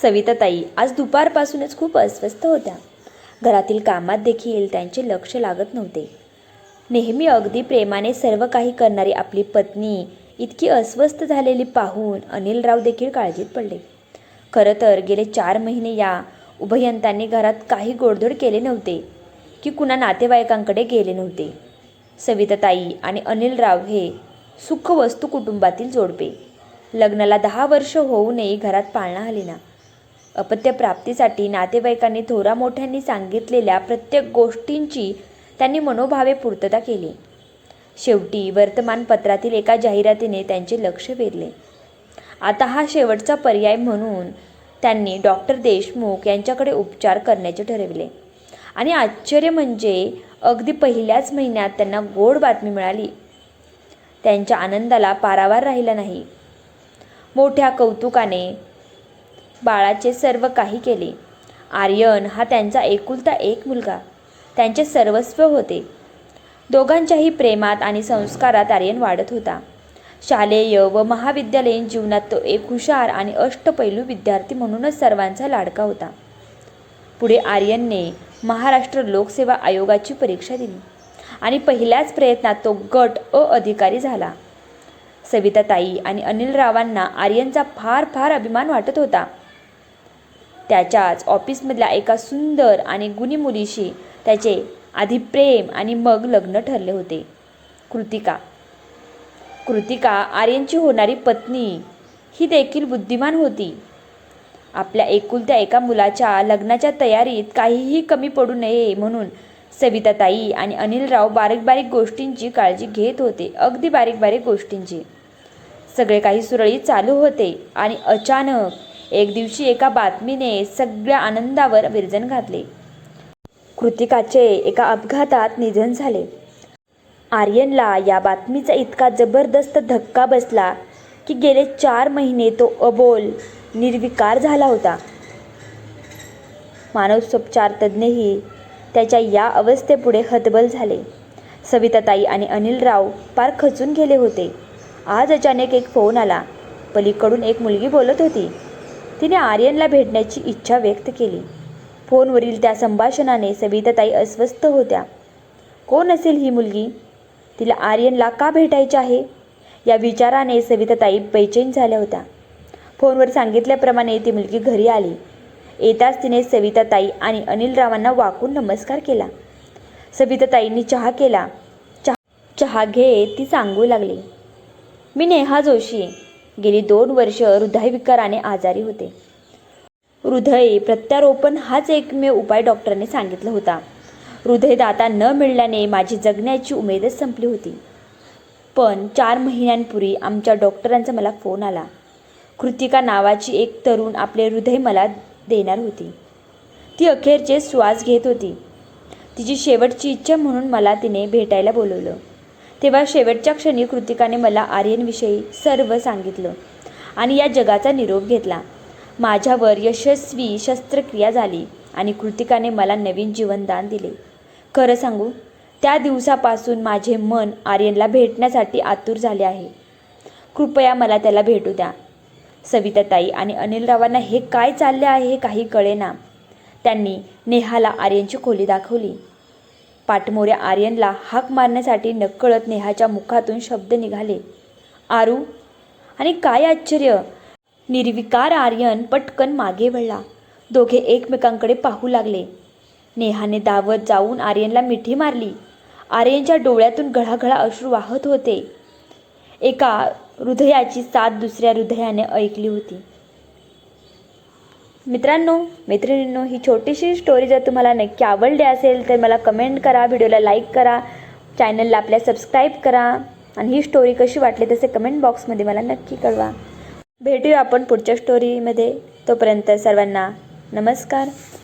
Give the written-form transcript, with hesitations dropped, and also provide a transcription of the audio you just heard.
सविताताई आज दुपारपासूनच खूप अस्वस्थ होत्या. घरातील कामात देखील त्यांचे लक्ष लागत नव्हते. नेहमी अगदी प्रेमाने सर्व काही करणारी आपली पत्नी इतकी अस्वस्थ झालेली पाहून अनिलराव देखील काळजीत पडले. खरं तर गेले 4 महिने या उभयंतांनी घरात काही गोडधोड केले नव्हते की कुणा नातेवाईकांकडे गेले नव्हते. सविताताई आणि अनिलराव हे सुखवस्तू कुटुंबातील जोडपे. लग्नाला 10 वर्ष होऊनही घरात पाळणा आलेना. अपत्यप्राप्तीसाठी नातेवाईकांनी थोरा मोठ्यांनी सांगितलेल्या प्रत्येक गोष्टींची त्यांनी मनोभावे पूर्तता केली. शेवटी वर्तमानपत्रातील एका जाहिरातीने त्यांचे लक्ष वेधले. आता हा शेवटचा पर्याय म्हणून त्यांनी डॉक्टर देशमुख यांच्याकडे उपचार करण्याचे ठरविले. आणि आश्चर्य म्हणजे अगदी पहिल्याच महिन्यात त्यांना गोड बातमी मिळाली. त्यांच्या आनंदाला पारावार राहिला नाही. मोठ्या कौतुकाने बाळाचे सर्व काही केले. आर्यन हा त्यांचा एकुलता एक मुलगा, त्यांचे सर्वस्व होते. दोघांच्याही प्रेमात आणि संस्कारात आर्यन वाढत होता. शालेय व महाविद्यालयीन जीवनात तो एक हुशार आणि अष्टपैलू विद्यार्थी म्हणूनच सर्वांचा लाडका होता. पुढे आर्यनने महाराष्ट्र लोकसेवा आयोगाची परीक्षा दिली आणि पहिल्याच प्रयत्नात तो गट अ अधिकारी झाला. सविताताई आणि अनिलरावांना आर्यनचा फार अभिमान वाटत होता. त्याच्याच ऑफिसमधल्या एका सुंदर आणि गुणी मुलीशी त्याचे आधी प्रेम आणि मग लग्न ठरले होते. कृतिका आर्यनची होणारी पत्नी ही देखील बुद्धिमान होती. आपल्या एकुलत्या एका मुलाच्या लग्नाच्या तयारीत काहीही कमी पडू नये म्हणून सविताताई आणि अनिलराव बारीक गोष्टींची काळजी घेत होते. अगदी बारीक गोष्टींची. सगळे काही सुरळीत चालू होते आणि अचानक एक दिवशी एका बातमीने सगळ्या आनंदावर विरजण घातले. कृतिकाचे एका अपघातात निधन झाले. आर्यनला या बातमीचा इतका जबरदस्त धक्का बसला की गेले 4 महिने तो अबोल, निर्विकार झाला होता. मानसोपचार तज्ज्ञही त्याच्या या अवस्थेपुढे हतबल झाले. सविताताई आणि अनिलराव पार खचून गेले होते. आज अचानक एक फोन आला. पलीकडून एक मुलगी बोलत होती. तिने आर्यनला भेटण्याची इच्छा व्यक्त केली. फोनवरील त्या संभाषणाने सविताताई अस्वस्थ होत्या. कोण असेल ही मुलगी? तिला आर्यनला का भेटायचे आहे? या विचाराने सविताताई बेचैन झाल्या होत्या. फोनवर सांगितल्याप्रमाणे ती मुलगी घरी आली. येताच तिने सविताताई आणि अनिलरावांना वाकून नमस्कार केला. सविताताईंनी चहा केला. चहा घेत ती सांगू लागली, मी नेहा जोशी. गेली 2 वर्ष हृदयविकाराने आजारी होते. हृदय प्रत्यारोपण हाच एकमेव उपाय डॉक्टरने सांगितला होता. हृदयदाता न मिळाल्याने माझी जगण्याची उमेदच संपली होती. पण 4 महिन्यांपूर्वी आमच्या डॉक्टरांचा मला फोन आला. कृतिका नावाची एक तरुण आपले हृदय मला देणार होती. ती अखेरचे श्वास घेत होती. तिची शेवटची इच्छा म्हणून मला तिने भेटायला बोलवलं. तेव्हा शेवटच्या क्षणी कृतिकाने मला आर्यनविषयी सर्व सांगितलं आणि या जगाचा निरोप घेतला. माझ्यावर यशस्वी शस्त्रक्रिया झाली आणि कृतिकाने मला नवीन जीवनदान दिले. खरं सांगू, त्या दिवसापासून माझे मन आर्यनला भेटण्यासाठी आतुर झाले आहे. कृपया मला त्याला भेटू द्या. सविताताई आणि अनिलरावांना हे काय चालले आहे हे काही कळेना. त्यांनी नेहाला आर्यनची खोली दाखवली. पाठमोऱ्या आर्यनला हाक मारण्यासाठी नकळत नेहाच्या मुखातून शब्द निघाले, आरू. आणि काय आश्चर्य, निर्विकार आर्यन पटकन मागे वळला. दोघे एकमेकांकडे पाहू लागले. नेहाने धावत जाऊन आर्यनला मिठी मारली. आर्यनच्या डोळ्यातून घळाघळा अश्रू वाहत होते. एका हृदयाची साथ दुसऱ्या हृदयाने ऐकली होती. मित्रांनो, मैत्रिणींनो, ही छोटीशी स्टोरी जर तुम्हाला नक्की आवडली असेल तर मला कमेंट करा, व्हिडिओला लाईक करा, चॅनलला आपल्या सबस्क्राईब करा आणि ही स्टोरी कशी वाटली तसे कमेंट बॉक्समध्ये मला नक्की कळवा. भेटूया आपण पुढच्या स्टोरीमध्ये. तोपर्यंत सर्वांना नमस्कार.